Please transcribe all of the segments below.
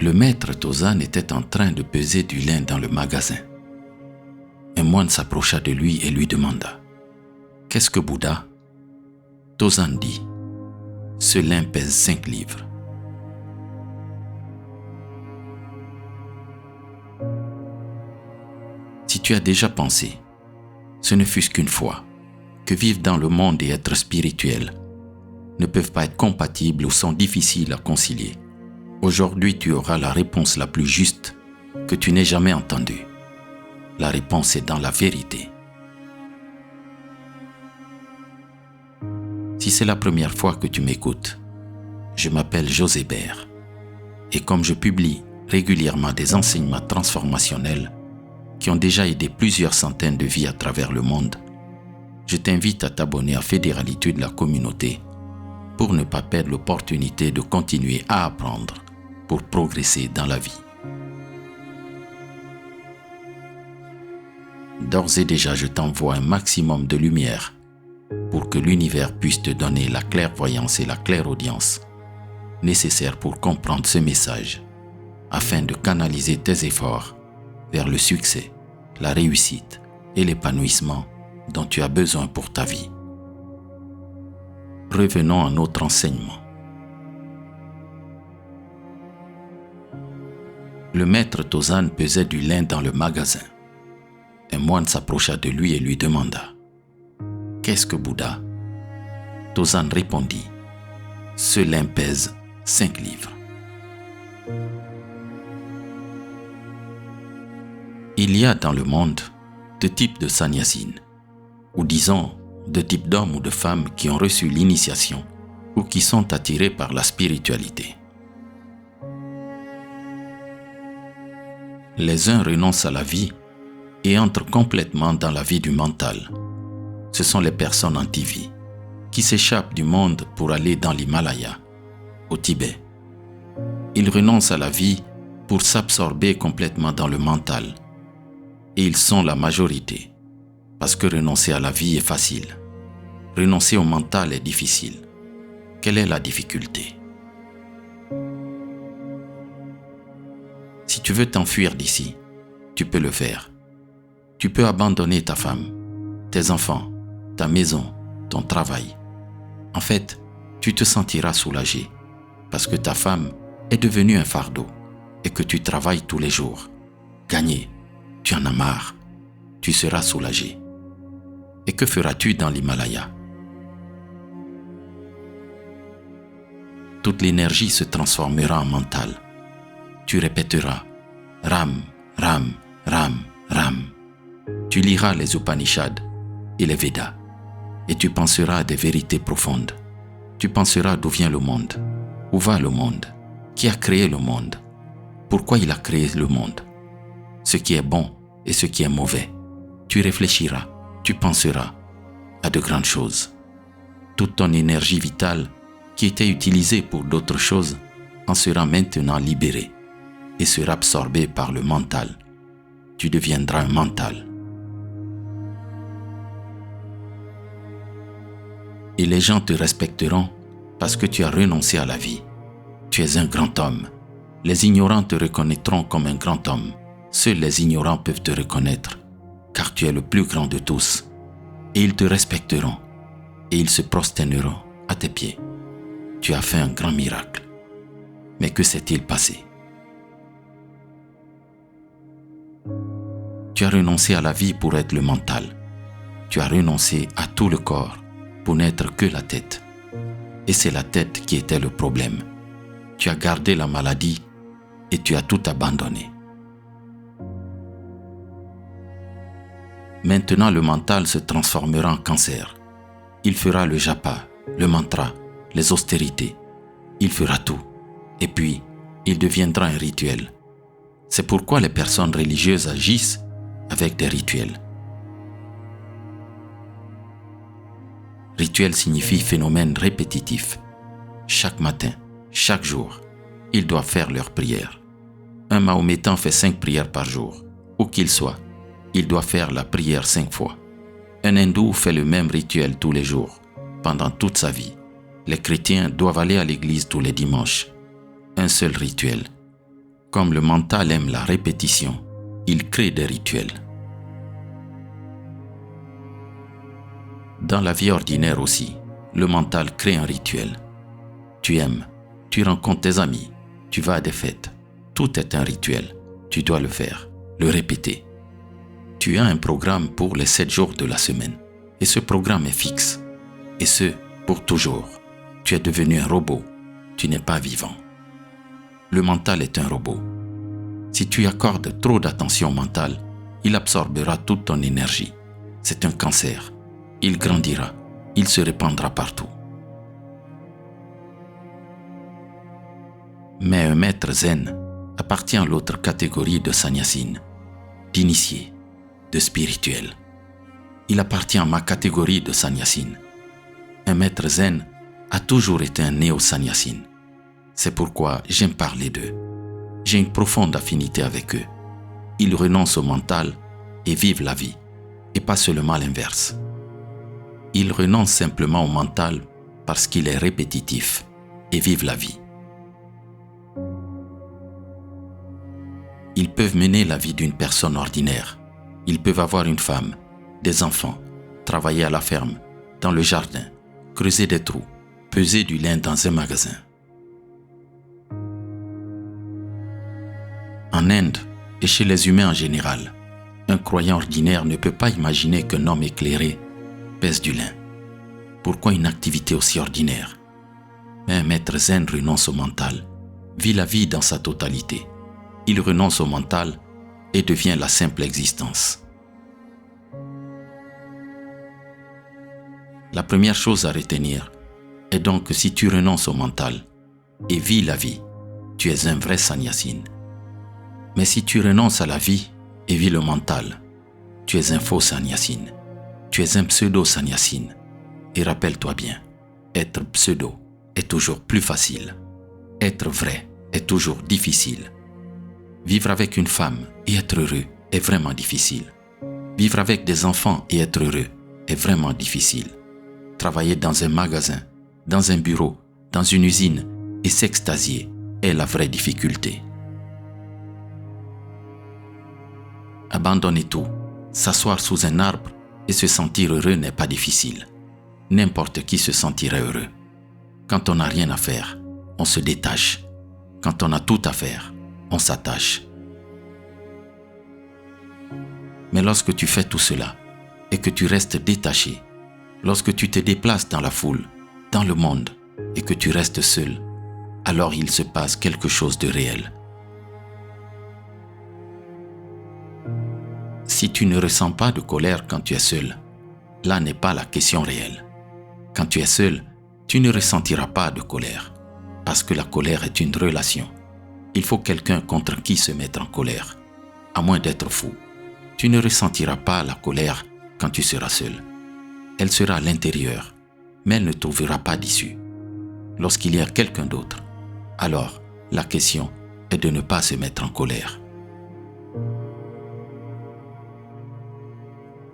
Le maître Tozan était en train de peser du lin dans le magasin. Un moine s'approcha de lui et lui demanda « Qu'est-ce que Bouddha ?» Tozan dit « Ce lin pèse 5 livres. » Si tu as déjà pensé, ce ne fût-ce qu'une fois, que vivre dans le monde et être spirituel ne peuvent pas être compatibles ou sont difficiles à concilier. Aujourd'hui, tu auras la réponse la plus juste que tu n'aies jamais entendue. La réponse est dans la vérité. Si c'est la première fois que tu m'écoutes, je m'appelle José Bert et comme je publie régulièrement des enseignements transformationnels qui ont déjà aidé plusieurs centaines de vies à travers le monde, je t'invite à t'abonner à Fédéralité de la communauté pour ne pas perdre l'opportunité de continuer à apprendre pour progresser dans la vie. D'ores et déjà, je t'envoie un maximum de lumière pour que l'univers puisse te donner la clairvoyance et la clairaudience nécessaires pour comprendre ce message afin de canaliser tes efforts vers le succès, la réussite et l'épanouissement dont tu as besoin pour ta vie. Revenons à notre enseignement. Le maître Tozan pesait du lin dans le magasin. Un moine s'approcha de lui et lui demanda « Qu'est-ce que Bouddha ?» Tozan répondit « Ce lin pèse 5 livres. » Il y a dans le monde 2 types de sannyasines, ou disons 2 types d'hommes ou de femmes qui ont reçu l'initiation ou qui sont attirés par la spiritualité. Les uns renoncent à la vie et entrent complètement dans la vie du mental. Ce sont les personnes anti-vie qui s'échappent du monde pour aller dans l'Himalaya, au Tibet. Ils renoncent à la vie pour s'absorber complètement dans le mental. Et ils sont la majorité, parce que renoncer à la vie est facile. Renoncer au mental est difficile. Quelle est la difficulté? Si tu veux t'enfuir d'ici, tu peux le faire. Tu peux abandonner ta femme, tes enfants, ta maison, ton travail. En fait, tu te sentiras soulagé parce que ta femme est devenue un fardeau et que tu travailles tous les jours. Gagner, tu en as marre, tu seras soulagé. Et que feras-tu dans l'Himalaya? Toute l'énergie se transformera en mental. Tu répéteras Ram, Ram, Ram, Ram. Tu liras les Upanishads et les Védas et tu penseras à des vérités profondes. Tu penseras d'où vient le monde, où va le monde, qui a créé le monde, pourquoi il a créé le monde, ce qui est bon et ce qui est mauvais. Tu réfléchiras, tu penseras à de grandes choses. Toute ton énergie vitale qui était utilisée pour d'autres choses en sera maintenant libérée et sera absorbée par le mental. Tu deviendras un mental. Et les gens te respecteront parce que tu as renoncé à la vie. Tu es un grand homme. Les ignorants te reconnaîtront comme un grand homme. Seuls les ignorants peuvent te reconnaître, car tu es le plus grand de tous. Et ils te respecteront, et ils se prosterneront à tes pieds. Tu as fait un grand miracle. Mais que s'est-il passé? Tu as renoncé à la vie pour être le mental. Tu as renoncé à tout le corps pour n'être que la tête. Et c'est la tête qui était le problème. Tu as gardé la maladie et tu as tout abandonné. Maintenant, le mental se transformera en cancer. Il fera le japa, le mantra, les austérités. Il fera tout. Et puis, il deviendra un rituel. C'est pourquoi les personnes religieuses agissent avec des rituels. Rituel signifie phénomène répétitif. Chaque matin, chaque jour, ils doivent faire leur prière. Un mahométan fait 5 prières par jour. Où qu'il soit, il doit faire la prière 5 fois. Un hindou fait le même rituel tous les jours, pendant toute sa vie. Les chrétiens doivent aller à l'église tous les dimanches. Un seul rituel. Comme le mental aime la répétition, il crée des rituels. Dans la vie ordinaire aussi, le mental crée un rituel. Tu aimes, tu rencontres tes amis, tu vas à des fêtes. Tout est un rituel. Tu dois le faire, le répéter. Tu as un programme pour les 7 jours de la semaine. Et ce programme est fixe. Et ce, pour toujours. Tu es devenu un robot. Tu n'es pas vivant. Le mental est un robot. Si tu accordes trop d'attention au mental, il absorbera toute ton énergie. C'est un cancer. Il grandira. Il se répandra partout. Mais un maître zen appartient à l'autre catégorie de sannyasin, d'initié, de spirituel. Il appartient à ma catégorie de sannyasin. Un maître zen a toujours été un néo-sannyasin. C'est pourquoi j'aime parler d'eux. J'ai une profonde affinité avec eux. Ils renoncent au mental et vivent la vie, et pas seulement l'inverse. Ils renoncent simplement au mental parce qu'il est répétitif et vivent la vie. Ils peuvent mener la vie d'une personne ordinaire. Ils peuvent avoir une femme, des enfants, travailler à la ferme, dans le jardin, creuser des trous, peser du lin dans un magasin. En Inde et chez les humains en général, un croyant ordinaire ne peut pas imaginer qu'un homme éclairé pèse du lin. Pourquoi une activité aussi ordinaire? Mais un maître zen renonce au mental, vit la vie dans sa totalité. Il renonce au mental et devient la simple existence. La première chose à retenir est donc que si tu renonces au mental et vis la vie, tu es un vrai sannyasin. Mais si tu renonces à la vie et vis le mental, tu es un faux sannyasin. Tu es un pseudo-sannyasin. Et rappelle-toi bien, être pseudo est toujours plus facile. Être vrai est toujours difficile. Vivre avec une femme et être heureux est vraiment difficile. Vivre avec des enfants et être heureux est vraiment difficile. Travailler dans un magasin, dans un bureau, dans une usine et s'extasier est la vraie difficulté. Abandonner tout, s'asseoir sous un arbre et se sentir heureux n'est pas difficile. N'importe qui se sentirait heureux. Quand on n'a rien à faire, on se détache. Quand on a tout à faire, on s'attache. Mais lorsque tu fais tout cela et que tu restes détaché, lorsque tu te déplaces dans la foule, dans le monde et que tu restes seul, alors il se passe quelque chose de réel. Si tu ne ressens pas de colère quand tu es seul, là n'est pas la question réelle. Quand tu es seul, tu ne ressentiras pas de colère, parce que la colère est une relation. Il faut quelqu'un contre qui se mettre en colère, à moins d'être fou. Tu ne ressentiras pas la colère quand tu seras seul. Elle sera à l'intérieur, mais elle ne trouvera pas d'issue. Lorsqu'il y a quelqu'un d'autre, alors la question est de ne pas se mettre en colère.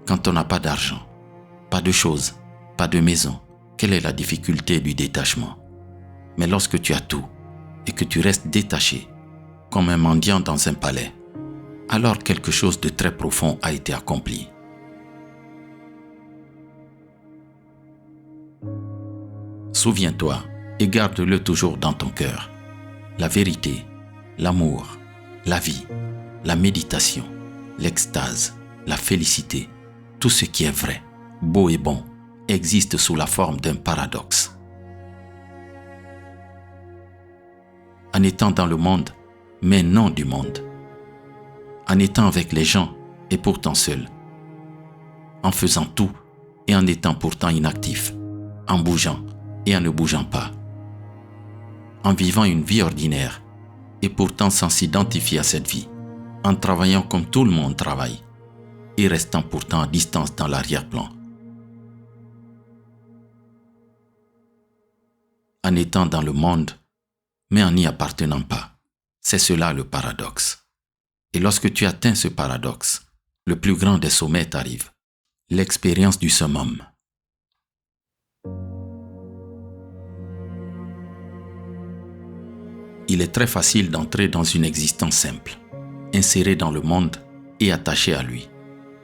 Quand on n'a pas d'argent, pas de choses, pas de maison, quelle est la difficulté du détachement? Mais lorsque tu as tout et que tu restes détaché, comme un mendiant dans un palais, alors quelque chose de très profond a été accompli. Souviens-toi et garde-le toujours dans ton cœur. La vérité, l'amour, la vie, la méditation, l'extase, la félicité, tout ce qui est vrai, beau et bon, existe sous la forme d'un paradoxe. En étant dans le monde, mais non du monde. En étant avec les gens et pourtant seul. En faisant tout et en étant pourtant inactif. En bougeant et en ne bougeant pas. En vivant une vie ordinaire et pourtant sans s'identifier à cette vie. En travaillant comme tout le monde travaille et restant pourtant à distance dans l'arrière-plan. En étant dans le monde, mais en n'y appartenant pas. C'est cela le paradoxe. Et lorsque tu atteins ce paradoxe, le plus grand des sommets t'arrive, l'expérience du summum. il est très facile d'entrer dans une existence simple, insérée dans le monde et attachée à lui,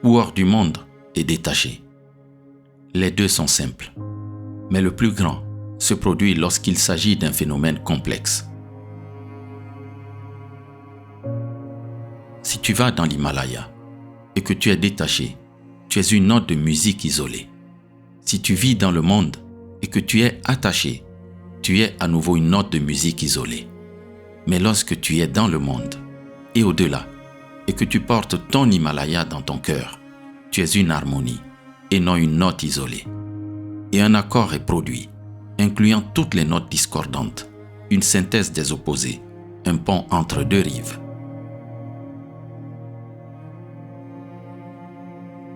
ou hors du monde et détachée. Les deux sont simples, mais le plus grand se produit lorsqu'il s'agit d'un phénomène complexe. Si tu vas dans l'Himalaya et que tu es détaché, tu es une note de musique isolée. Si tu vis dans le monde et que tu es attaché, tu es à nouveau une note de musique isolée. Mais lorsque tu es dans le monde et au-delà, et que tu portes ton Himalaya dans ton cœur, tu es une harmonie et non une note isolée. Et un accord est produit, incluant toutes les notes discordantes, une synthèse des opposés, un pont entre deux rives.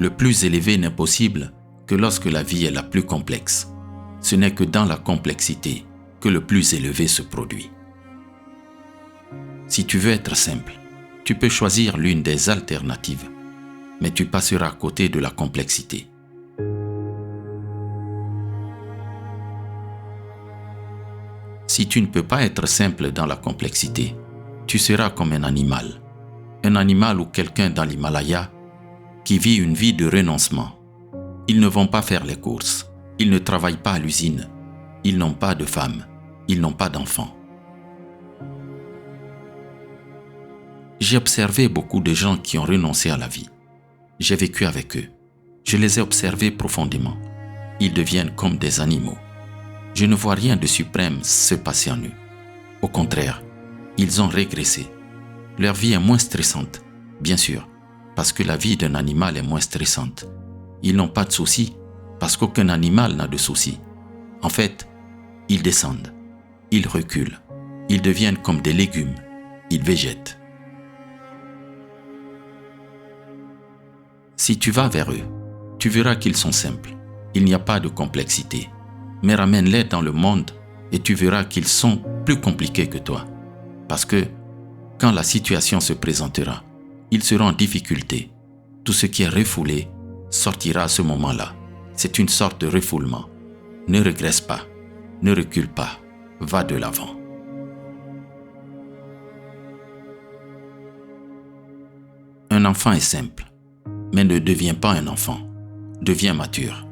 Le plus élevé n'est possible que lorsque la vie est la plus complexe. Ce n'est que dans la complexité que le plus élevé se produit. Si tu veux être simple, tu peux choisir l'une des alternatives, mais tu passeras à côté de la complexité. Si tu ne peux pas être simple dans la complexité, tu seras comme un animal ou quelqu'un dans l'Himalaya qui vit une vie de renoncement. Ils ne vont pas faire les courses, ils ne travaillent pas à l'usine, ils n'ont pas de femme, ils n'ont pas d'enfants. J'ai observé beaucoup de gens qui ont renoncé à la vie. J'ai vécu avec eux. Je les ai observés profondément. Ils deviennent comme des animaux. Je ne vois rien de suprême se passer en eux. Au contraire, ils ont régressé. Leur vie est moins stressante, bien sûr, parce que la vie d'un animal est moins stressante. Ils n'ont pas de soucis, parce qu'aucun animal n'a de soucis. En fait, ils descendent, ils reculent, ils deviennent comme des légumes, ils végètent. Si tu vas vers eux, tu verras qu'ils sont simples. Il n'y a pas de complexité. Mais ramène-les dans le monde et tu verras qu'ils sont plus compliqués que toi. Parce que, quand la situation se présentera, ils seront en difficulté. Tout ce qui est refoulé sortira à ce moment-là. C'est une sorte de refoulement. Ne regresse pas, ne recule pas, va de l'avant. Un enfant est simple, mais ne deviens pas un enfant. Deviens mature.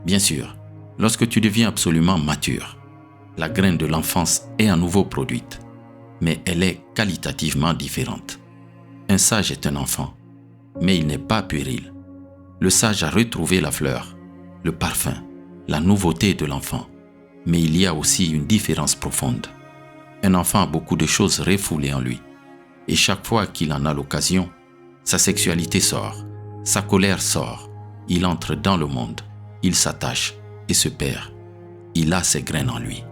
Bien sûr, lorsque tu deviens absolument mature, la graine de l'enfance est à nouveau produite, mais elle est qualitativement différente. Un sage est un enfant, mais il n'est pas puéril. Le sage a retrouvé la fleur, le parfum, la nouveauté de l'enfant, mais il y a aussi une différence profonde. Un enfant a beaucoup de choses refoulées en lui, et chaque fois qu'il en a l'occasion, sa sexualité sort, sa colère sort, il entre dans le monde, il s'attache et se perd. Il a ses graines en lui.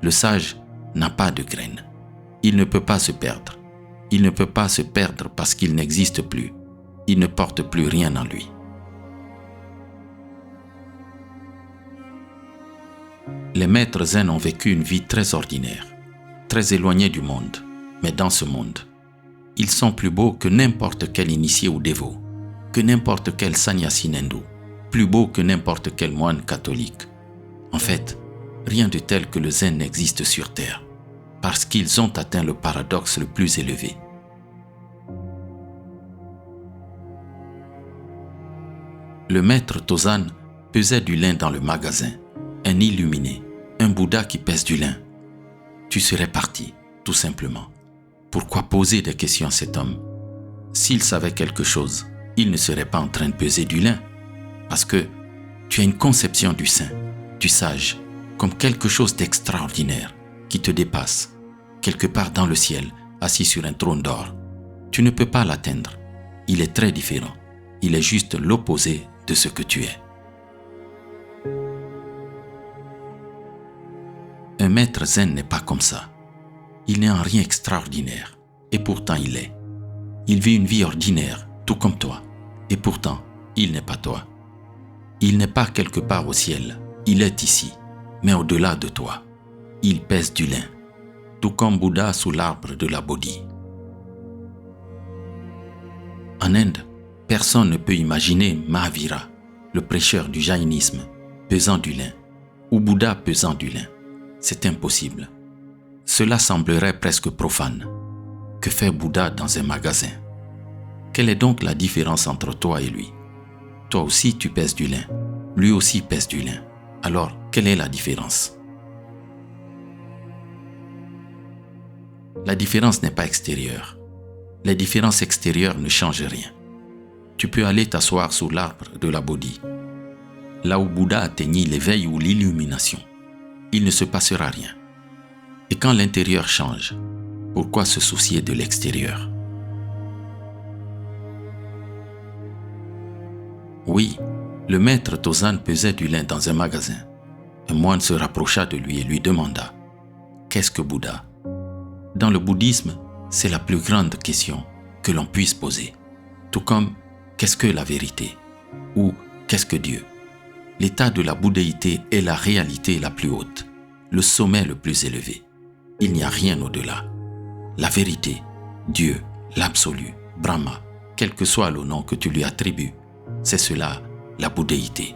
Le sage n'a pas de graines. Il ne peut pas se perdre. Il ne peut pas se perdre parce qu'il n'existe plus. Il ne porte plus rien en lui. Les maîtres zen ont vécu une vie très ordinaire, très éloignée du monde, mais dans ce monde, ils sont plus beaux que n'importe quel initié ou dévot, que n'importe quel sannyasi hindou, plus beaux que n'importe quel moine catholique. En fait, rien de tel que le zen n'existe sur terre, parce qu'ils ont atteint le paradoxe le plus élevé. Le maître Tozan pesait du lin dans le magasin, un illuminé, un Bouddha qui pèse du lin. Tu serais parti, tout simplement. Pourquoi poser des questions à cet homme? S'il savait quelque chose, il ne serait pas en train de peser du lin. Parce que tu as une conception du saint, du sage, comme quelque chose d'extraordinaire, qui te dépasse, quelque part dans le ciel, assis sur un trône d'or. Tu ne peux pas l'atteindre. Il est très différent. Il est juste l'opposé de ce que tu es. Un maître zen n'est pas comme ça. Il n'est en rien extraordinaire, et pourtant il est. Il vit une vie ordinaire, tout comme toi, et pourtant il n'est pas toi. Il n'est pas quelque part au ciel, il est ici, mais au-delà de toi. Il pèse du lin, tout comme Bouddha sous l'arbre de la Bodhi. En Inde, personne ne peut imaginer Mahavira, le prêcheur du jaïnisme, pesant du lin, ou Bouddha pesant du lin. C'est impossible. Cela semblerait presque profane. Que fait Bouddha dans un magasin? Quelle est donc la différence entre toi et lui? Toi aussi tu pèses du lin, lui aussi pèse du lin. Alors, quelle est la différence? La différence n'est pas extérieure. Les différences extérieures ne changent rien. Tu peux aller t'asseoir sous l'arbre de la Bodhi, là où Bouddha atteignit l'éveil ou l'illumination. Il ne se passera rien. Et quand l'intérieur change, pourquoi se soucier de l'extérieur? Oui, le maître Tozan pesait du lin dans un magasin. Un moine se rapprocha de lui et lui demanda « Qu'est-ce que Bouddha ?» Dans le bouddhisme, c'est la plus grande question que l'on puisse poser. Tout comme « Qu'est-ce que la vérité ?» ou « Qu'est-ce que Dieu ?» L'état de la bouddhéité est la réalité la plus haute, le sommet le plus élevé. Il n'y a rien au-delà. La vérité, Dieu, l'absolu, Brahma, quel que soit le nom que tu lui attribues, c'est cela, la bouddhéité.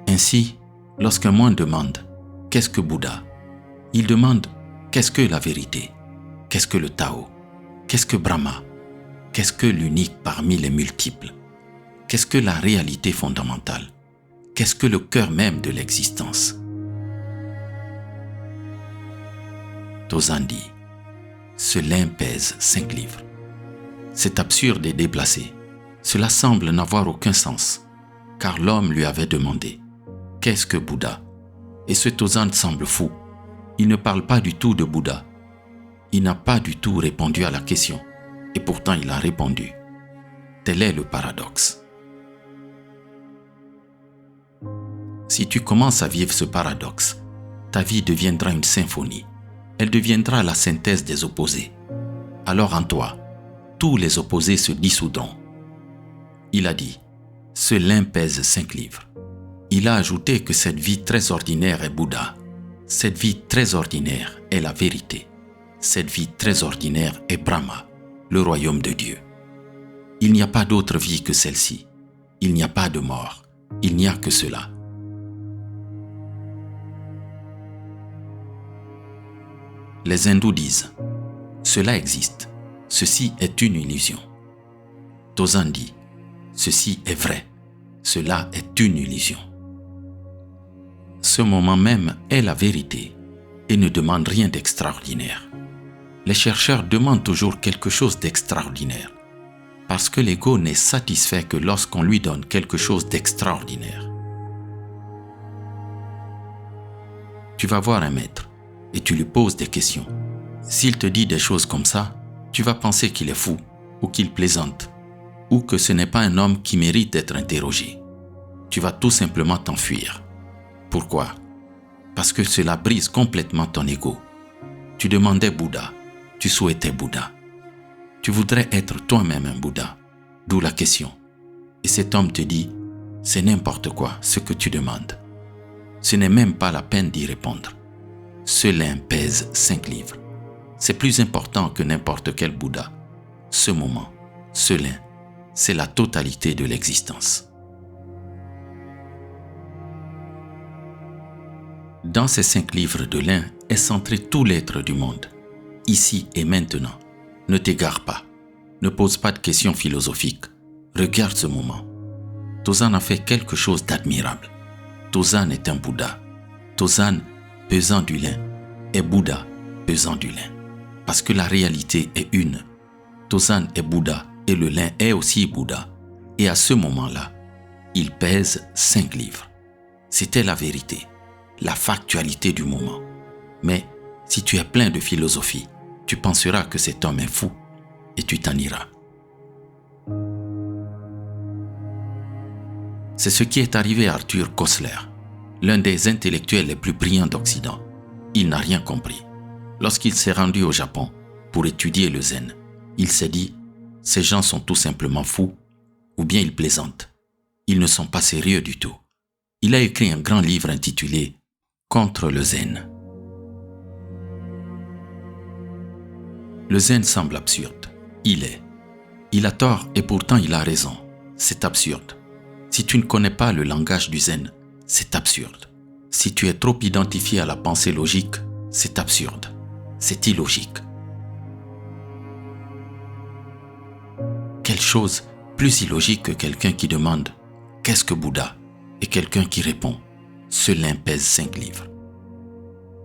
Ainsi, lorsqu'un moine demande « Qu'est-ce que Bouddha ?» il demande « Qu'est-ce que la vérité? Qu'est-ce que le Tao? Qu'est-ce que Brahma? Qu'est-ce que l'unique parmi les multiples? Qu'est-ce que la réalité fondamentale? Qu'est-ce que le cœur même de l'existence? » Tozan dit « Ce lin pèse 5 livres. » C'est absurde et déplacé. Cela semble n'avoir aucun sens, car l'homme lui avait demandé « Qu'est-ce que Bouddha ?» Et ce Tozan semble fou. Il ne parle pas du tout de Bouddha. Il n'a pas du tout répondu à la question, et pourtant il a répondu. Tel est le paradoxe. Si tu commences à vivre ce paradoxe, ta vie deviendra une symphonie. Elle deviendra la synthèse des opposés. Alors en toi, tous les opposés se dissoudront. Il a dit, ce lin pèse 5 livres. Il a ajouté que cette vie très ordinaire est Bouddha. Cette vie très ordinaire est la vérité. Cette vie très ordinaire est Brahma, le royaume de Dieu. Il n'y a pas d'autre vie que celle-ci. Il n'y a pas de mort. Il n'y a que cela. Les hindous disent, cela existe. Ceci est une illusion. Tozan dit, ceci est vrai. Cela est une illusion. Ce moment même est la vérité et ne demande rien d'extraordinaire. Les chercheurs demandent toujours quelque chose d'extraordinaire parce que l'ego n'est satisfait que lorsqu'on lui donne quelque chose d'extraordinaire. Tu vas voir un maître et tu lui poses des questions. S'il te dit des choses comme ça, tu vas penser qu'il est fou ou qu'il plaisante ou que ce n'est pas un homme qui mérite d'être interrogé. Tu vas tout simplement t'enfuir. Pourquoi? Parce que cela brise complètement ton ego. Tu demandais Bouddha, tu souhaitais Bouddha. Tu voudrais être toi-même un Bouddha, d'où la question. Et cet homme te dit, c'est n'importe quoi ce que tu demandes. Ce n'est même pas la peine d'y répondre. Ce lin pèse 5 livres. C'est plus important que n'importe quel Bouddha. Ce moment, ce lin, c'est la totalité de l'existence. Dans ces 5 livres de lin est centré tout l'être du monde, ici et maintenant. Ne t'égare pas, ne pose pas de questions philosophiques, regarde ce moment. Tozan a fait quelque chose d'admirable. Tozan est un Bouddha. Tozan, pesant du lin, est Bouddha, pesant du lin. Parce que la réalité est une. Tozan est Bouddha et le lin est aussi Bouddha. Et à ce moment-là, il pèse 5 livres. C'était la vérité, la factualité du moment. Mais si tu es plein de philosophie, tu penseras que cet homme est fou et tu t'en iras. C'est ce qui est arrivé à Arthur Koestler, l'un des intellectuels les plus brillants d'Occident. Il n'a rien compris. Lorsqu'il s'est rendu au Japon pour étudier le zen, il s'est dit « Ces gens sont tout simplement fous ou bien ils plaisantent. Ils ne sont pas sérieux du tout. » Il a écrit un grand livre intitulé « Contre le zen ». Le zen semble absurde. Il est. Il a tort et pourtant il a raison. C'est absurde. Si tu ne connais pas le langage du zen, c'est absurde. Si tu es trop identifié à la pensée logique, c'est absurde, c'est illogique. Quelle chose plus illogique que quelqu'un qui demande « Qu'est-ce que Bouddha ?» et quelqu'un qui répond « Ce lin pèse 5 livres ».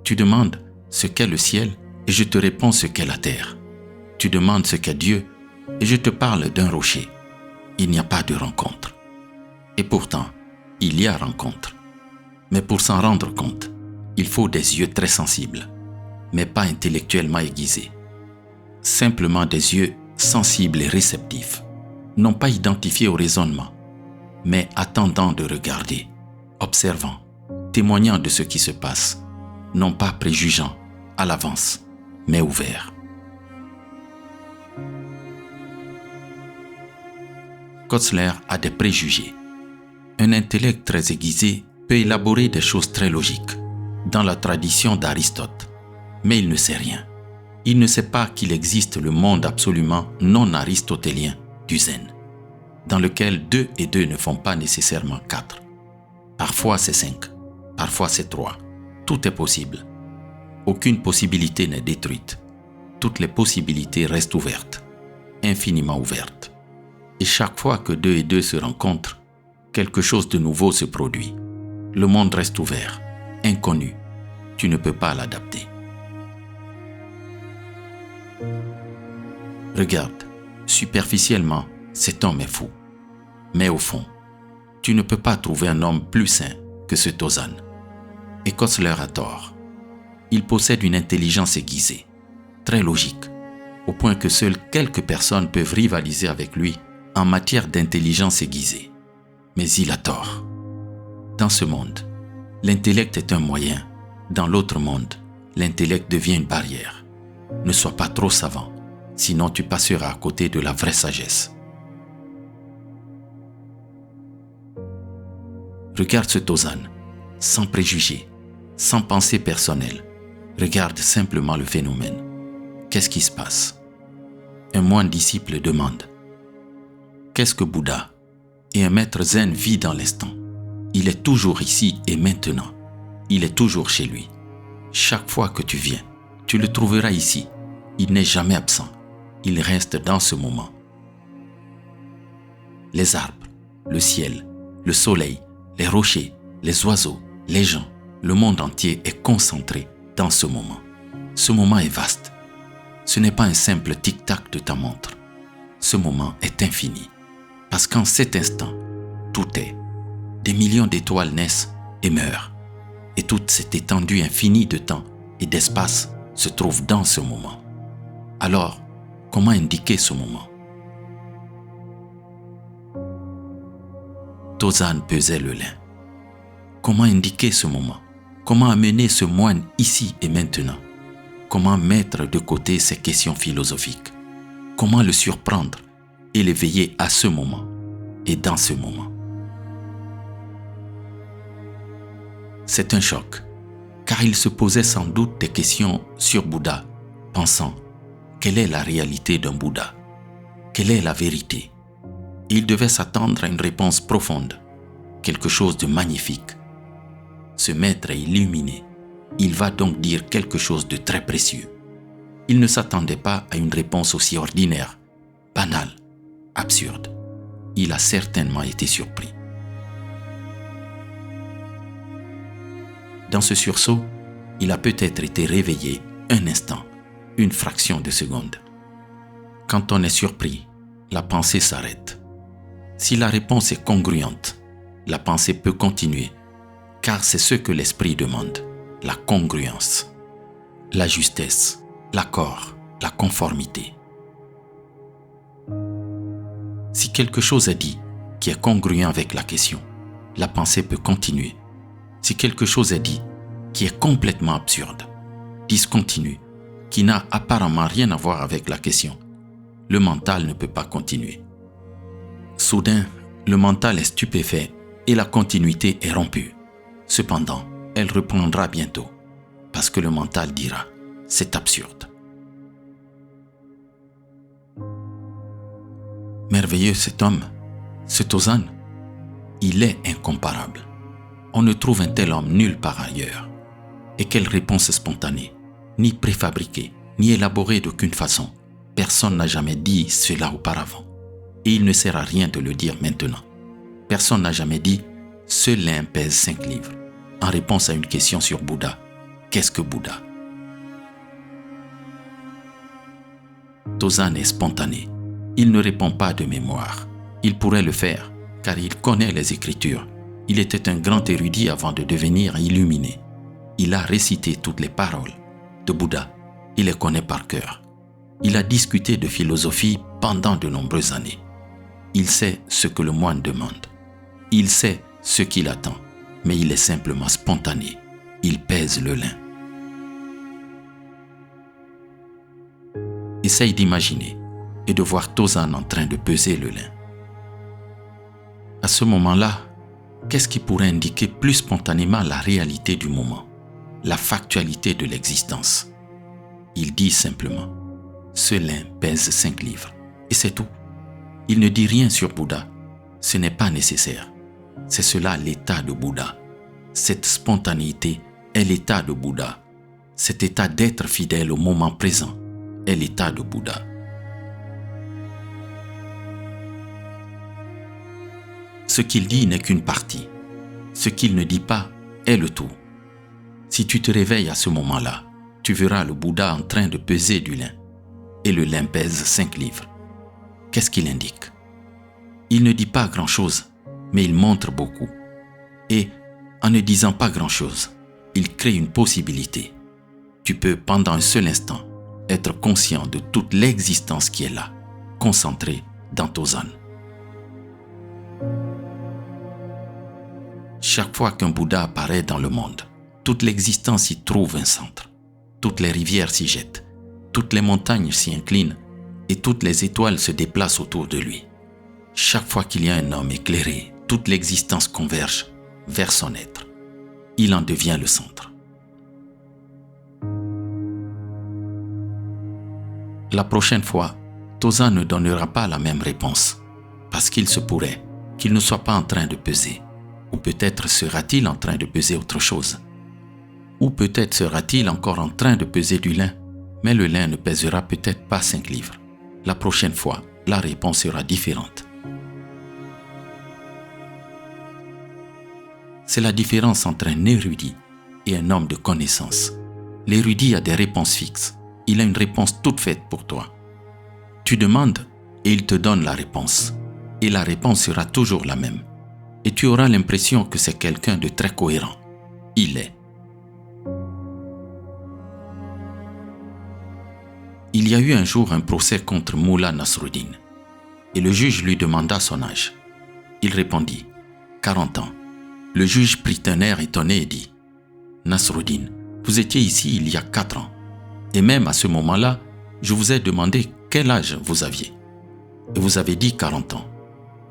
Tu demandes ce qu'est le ciel et je te réponds ce qu'est la terre. Tu demandes ce qu'est Dieu et je te parle d'un rocher. Il n'y a pas de rencontre. Et pourtant, il y a rencontre. Mais pour s'en rendre compte, il faut des yeux très sensibles, mais pas intellectuellement aiguisés. Simplement des yeux sensibles et réceptifs, non pas identifiés au raisonnement, mais attendant de regarder, observant, témoignant de ce qui se passe, non pas préjugeant à l'avance, mais ouverts. Kotzler a des préjugés. Un intellect très aiguisé peut élaborer des choses très logiques, dans la tradition d'Aristote, mais il ne sait rien. Il ne sait pas qu'il existe le monde absolument non aristotélien du Zen, dans lequel 2 et 2 ne font pas nécessairement 4. Parfois c'est 5, parfois c'est 3. Tout est possible. Aucune possibilité n'est détruite. Toutes les possibilités restent ouvertes, infiniment ouvertes. Et chaque fois que 2 et 2 se rencontrent, quelque chose de nouveau se produit. Le monde reste ouvert, inconnu. Tu ne peux pas l'adapter. Regarde, superficiellement, cet homme est fou. Mais au fond, tu ne peux pas trouver un homme plus sain que ce Tozan. Et Kotzler a tort. Il possède une intelligence aiguisée, très logique, au point que seules quelques personnes peuvent rivaliser avec lui en matière d'intelligence aiguisée. Mais il a tort. Dans ce monde, l'intellect est un moyen. Dans l'autre monde, l'intellect devient une barrière. Ne sois pas trop savant, sinon tu passeras à côté de la vraie sagesse. Regarde ce Tozan, sans préjugés, sans pensée personnelle. Regarde simplement le phénomène. Qu'est-ce qui se passe? Un moine disciple demande « Qu'est-ce que Bouddha ?» Et un maître zen vit dans l'instant. Il est toujours ici et maintenant. Il est toujours chez lui. Chaque fois que tu viens, tu le trouveras ici. Il n'est jamais absent. Il reste dans ce moment. Les arbres, le ciel, le soleil, les rochers, les oiseaux, les gens, le monde entier est concentré dans ce moment. Ce moment est vaste. Ce n'est pas un simple tic-tac de ta montre. Ce moment est infini. Parce qu'en cet instant, tout est. Des millions d'étoiles naissent et meurent. Et toute cette étendue infinie de temps et d'espace se trouve dans ce moment. Alors, comment indiquer ce moment? Tozan pesait le lin. Comment indiquer ce moment? Comment amener ce moine ici et maintenant? Comment mettre de côté ces questions philosophiques? Comment le surprendre et l'éveiller à ce moment et dans ce moment? C'est un choc, car il se posait sans doute des questions sur Bouddha, pensant « Quelle est la réalité d'un Bouddha? Quelle est la vérité ?» Il devait s'attendre à une réponse profonde, quelque chose de magnifique. Ce maître est illuminé. Il va donc dire quelque chose de très précieux. Il ne s'attendait pas à une réponse aussi ordinaire, banale, absurde. Il a certainement été surpris. Dans ce sursaut, il a peut-être été réveillé un instant, une fraction de seconde. Quand on est surpris, la pensée s'arrête. Si la réponse est congruente, la pensée peut continuer, car c'est ce que l'esprit demande, la congruence, la justesse, l'accord, la conformité. Si quelque chose est dit qui est congruent avec la question, la pensée peut continuer. Si quelque chose est dit qui est complètement absurde, discontinu, qui n'a apparemment rien à voir avec la question, le mental ne peut pas continuer. Soudain, le mental est stupéfait et la continuité est rompue. Cependant, elle reprendra bientôt, parce que le mental dira « c'est absurde ». Merveilleux cet homme, ce Tozan, il est incomparable. On ne trouve un tel homme nulle part ailleurs. Et quelle réponse spontanée, ni préfabriquée, ni élaborée d'aucune façon. Personne n'a jamais dit cela auparavant. Et il ne sert à rien de le dire maintenant. Personne n'a jamais dit « ce lin pèse 5 livres » en réponse à une question sur Bouddha. Qu'est-ce que Bouddha? Tozan est spontané. Il ne répond pas de mémoire. Il pourrait le faire, car il connaît les Écritures. Il était un grand érudit avant de devenir illuminé. Il a récité toutes les paroles de Bouddha. Il les connaît par cœur. Il a discuté de philosophie pendant de nombreuses années. Il sait ce que le moine demande. Il sait ce qu'il attend, mais il est simplement spontané. Il pèse le lin. Essaye d'imaginer et de voir Tozan en train de peser le lin. À ce moment-là, qu'est-ce qui pourrait indiquer plus spontanément la réalité du moment, la factualité de l'existence? Il dit simplement « ce lin pèse 5 livres » et c'est tout. Il ne dit rien sur Bouddha. Ce n'est pas nécessaire. C'est cela l'état de Bouddha. Cette spontanéité est l'état de Bouddha. Cet état d'être fidèle au moment présent est l'état de Bouddha. Ce qu'il dit n'est qu'une partie. Ce qu'il ne dit pas est le tout. Si tu te réveilles à ce moment-là, tu verras le Bouddha en train de peser du lin. Et le lin pèse 5 livres. Qu'est-ce qu'il indique? Il ne dit pas grand-chose, mais il montre beaucoup. Et en ne disant pas grand-chose, il crée une possibilité. Tu peux, pendant un seul instant, être conscient de toute l'existence qui est là, concentrée dans Tozan. Chaque fois qu'un Bouddha apparaît dans le monde, toute l'existence y trouve un centre. Toutes les rivières s'y jettent, toutes les montagnes s'y inclinent et toutes les étoiles se déplacent autour de lui. Chaque fois qu'il y a un homme éclairé, toute l'existence converge vers son être. Il en devient le centre. La prochaine fois, Tozan ne donnera pas la même réponse, parce qu'il se pourrait qu'il ne soit pas en train de peser. Ou peut-être sera-t-il en train de peser autre chose. Ou peut-être sera-t-il encore en train de peser du lin, mais le lin ne pèsera peut-être pas 5 livres. La prochaine fois, la réponse sera différente. C'est la différence entre un érudit et un homme de connaissance. L'érudit a des réponses fixes. Il a une réponse toute faite pour toi. Tu demandes et il te donne la réponse. Et la réponse sera toujours la même. Et tu auras l'impression que c'est quelqu'un de très cohérent. Il est. Il y a eu un jour un procès contre Mullah Nasruddin. Et le juge lui demanda son âge. Il répondit « 40 ans ». Le juge prit un air étonné et dit « Nasruddin, vous étiez ici il y a 4 ans. Et même à ce moment-là, je vous ai demandé quel âge vous aviez. Et vous avez dit 40 ans.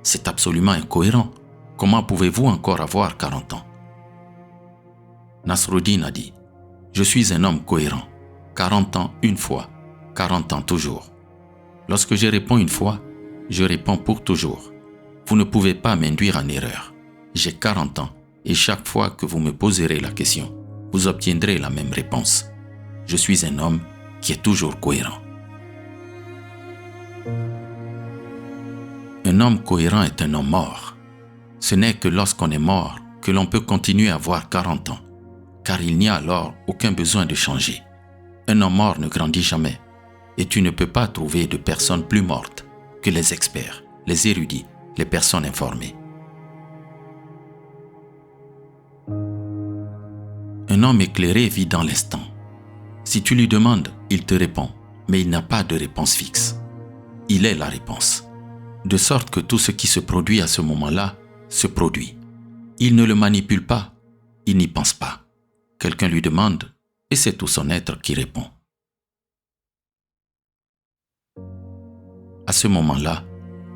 C'est absolument incohérent. Comment pouvez-vous encore avoir 40 ans ?» Nasruddin a dit « Je suis un homme cohérent. 40 ans une fois, 40 ans toujours. Lorsque je réponds une fois, je réponds pour toujours. Vous ne pouvez pas m'induire en erreur. J'ai 40 ans et chaque fois que vous me poserez la question, vous obtiendrez la même réponse. Je suis un homme qui est toujours cohérent. » Un homme cohérent est un homme mort. Ce n'est que lorsqu'on est mort que l'on peut continuer à avoir 40 ans, car il n'y a alors aucun besoin de changer. Un homme mort ne grandit jamais, et tu ne peux pas trouver de personnes plus mortes que les experts, les érudits, les personnes informées. Un homme éclairé vit dans l'instant. Si tu lui demandes, il te répond, mais il n'a pas de réponse fixe. Il est la réponse. De sorte que tout ce qui se produit à ce moment-là se produit. Il ne le manipule pas, il n'y pense pas. Quelqu'un lui demande, et c'est tout son être qui répond. À ce moment-là,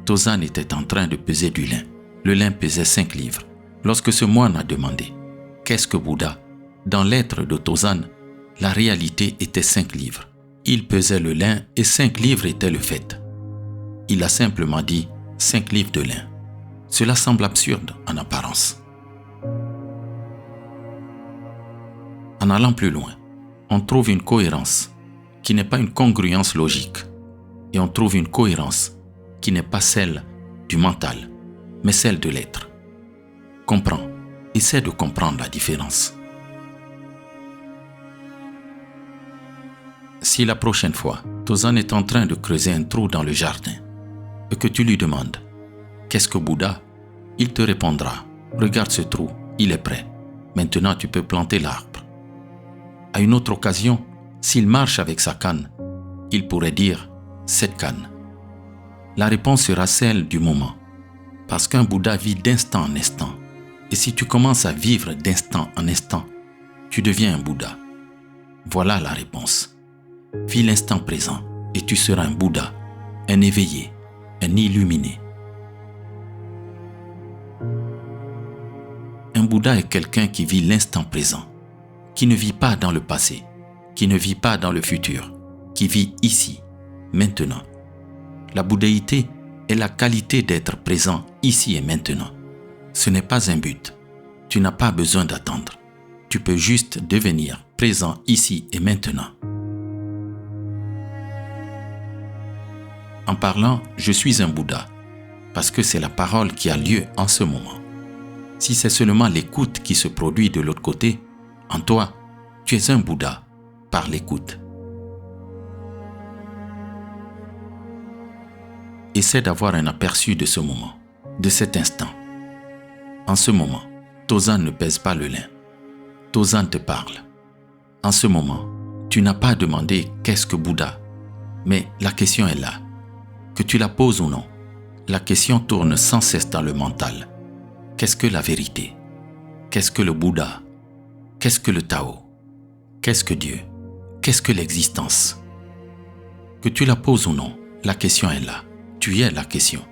Tozan était en train de peser du lin. Le lin pesait 5 livres. Lorsque ce moine a demandé « Qu'est-ce que Bouddha ?» Dans l'être de Tozan, la réalité était 5 livres. Il pesait le lin et 5 livres étaient le fait. Il a simplement dit 5 livres de lin. Cela semble absurde en apparence. En allant plus loin, on trouve une cohérence qui n'est pas une congruence logique. Et on trouve une cohérence qui n'est pas celle du mental, mais celle de l'être. Comprends, essaie de comprendre la différence. Si la prochaine fois, Tozan est en train de creuser un trou dans le jardin et que tu lui demandes « Qu'est-ce que Bouddha ?» il te répondra « Regarde ce trou, il est prêt. Maintenant tu peux planter l'arbre. » À une autre occasion, s'il marche avec sa canne, il pourrait dire « Cette canne. » La réponse sera celle du moment, parce qu'un Bouddha vit d'instant en instant. Et si tu commences à vivre d'instant en instant, tu deviens un Bouddha. Voilà la réponse. Vis l'instant présent et tu seras un Bouddha, un éveillé, un illuminé. Un Bouddha est quelqu'un qui vit l'instant présent, qui ne vit pas dans le passé, qui ne vit pas dans le futur, qui vit ici, maintenant. La bouddhéité est la qualité d'être présent ici et maintenant. Ce n'est pas un but. Tu n'as pas besoin d'attendre. Tu peux juste devenir présent ici et maintenant. En parlant, je suis un Bouddha, parce que c'est la parole qui a lieu en ce moment. Si c'est seulement l'écoute qui se produit de l'autre côté, en toi, tu es un Bouddha par l'écoute. Essaie d'avoir un aperçu de ce moment, de cet instant. En ce moment, Tozan ne pèse pas le lin. Tozan te parle. En ce moment, tu n'as pas demandé qu'est-ce que Bouddha, mais la question est là. Que tu la poses ou non, la question tourne sans cesse dans le mental. Qu'est-ce que la vérité? Qu'est-ce que le Bouddha? Qu'est-ce que le Tao? Qu'est-ce que Dieu? Qu'est-ce que l'existence? Que tu la poses ou non, la question est là. Tu es la question.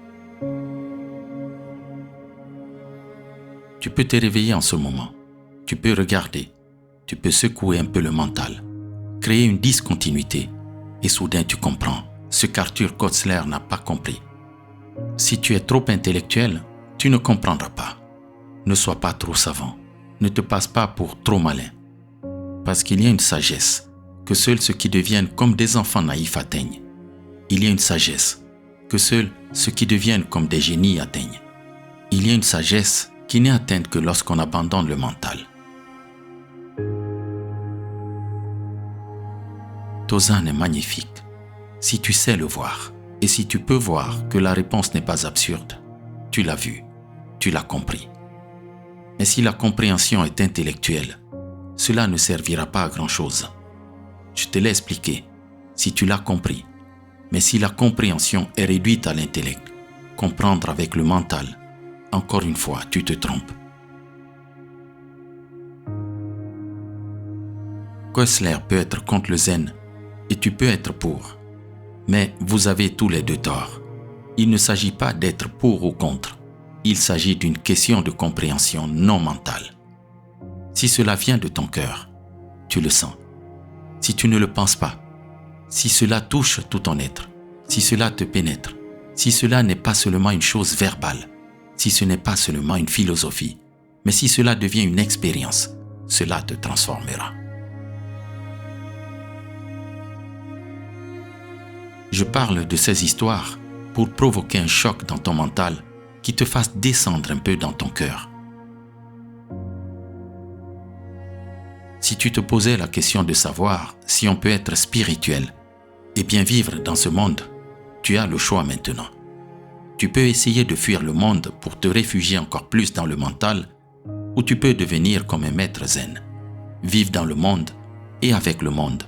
Tu peux te réveiller en ce moment. Tu peux regarder. Tu peux secouer un peu le mental. Créer une discontinuité. Et soudain tu comprends ce qu'Arthur Koestler n'a pas compris. Si tu es trop intellectuel, tu ne comprendras pas. Ne sois pas trop savant. Ne te passe pas pour trop malin. Parce qu'il y a une sagesse que seuls ceux qui deviennent comme des enfants naïfs atteignent. Il y a une sagesse que seuls ceux qui deviennent comme des génies atteignent. Il y a une sagesse qui n'est atteinte que lorsqu'on abandonne le mental. Tozan est magnifique. Si tu sais le voir, et si tu peux voir que la réponse n'est pas absurde, tu l'as vu, tu l'as compris. Mais si la compréhension est intellectuelle, cela ne servira pas à grand-chose. Je te l'ai expliqué, si tu l'as compris. Mais si la compréhension est réduite à l'intellect, comprendre avec le mental, encore une fois, tu te trompes. Koestler peut être contre le zen et tu peux être pour. Mais vous avez tous les deux tort. Il ne s'agit pas d'être pour ou contre. Il s'agit d'une question de compréhension non mentale. Si cela vient de ton cœur, tu le sens. Si tu ne le penses pas, si cela touche tout ton être, si cela te pénètre, si cela n'est pas seulement une chose verbale, si ce n'est pas seulement une philosophie, mais si cela devient une expérience, cela te transformera. Je parle de ces histoires pour provoquer un choc dans ton mental qui te fasse descendre un peu dans ton cœur. Si tu te posais la question de savoir si on peut être spirituel et bien vivre dans ce monde, tu as le choix maintenant. Tu peux essayer de fuir le monde pour te réfugier encore plus dans le mental, ou tu peux devenir comme un maître zen, vivre dans le monde et avec le monde,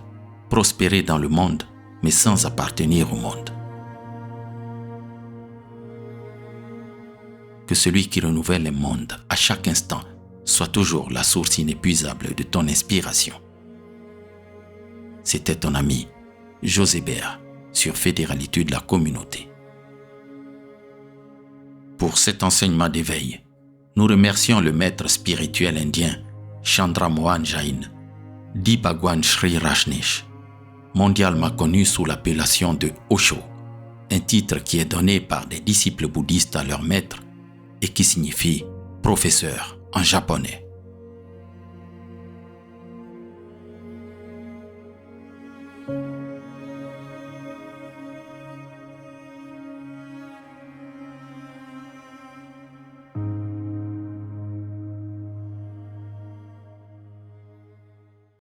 prospérer dans le monde, mais sans appartenir au monde. Que celui qui renouvelle le monde à chaque instant soit toujours la source inépuisable de ton inspiration. C'était ton ami José Béa sur Fédéralité de la communauté. Pour cet enseignement d'éveil, nous remercions le maître spirituel indien Chandra Mohan Jain, dit Bhagwan Sri Rajneesh, mondialement connu sous l'appellation de Osho, un titre qui est donné par des disciples bouddhistes à leur maître et qui signifie professeur en japonais.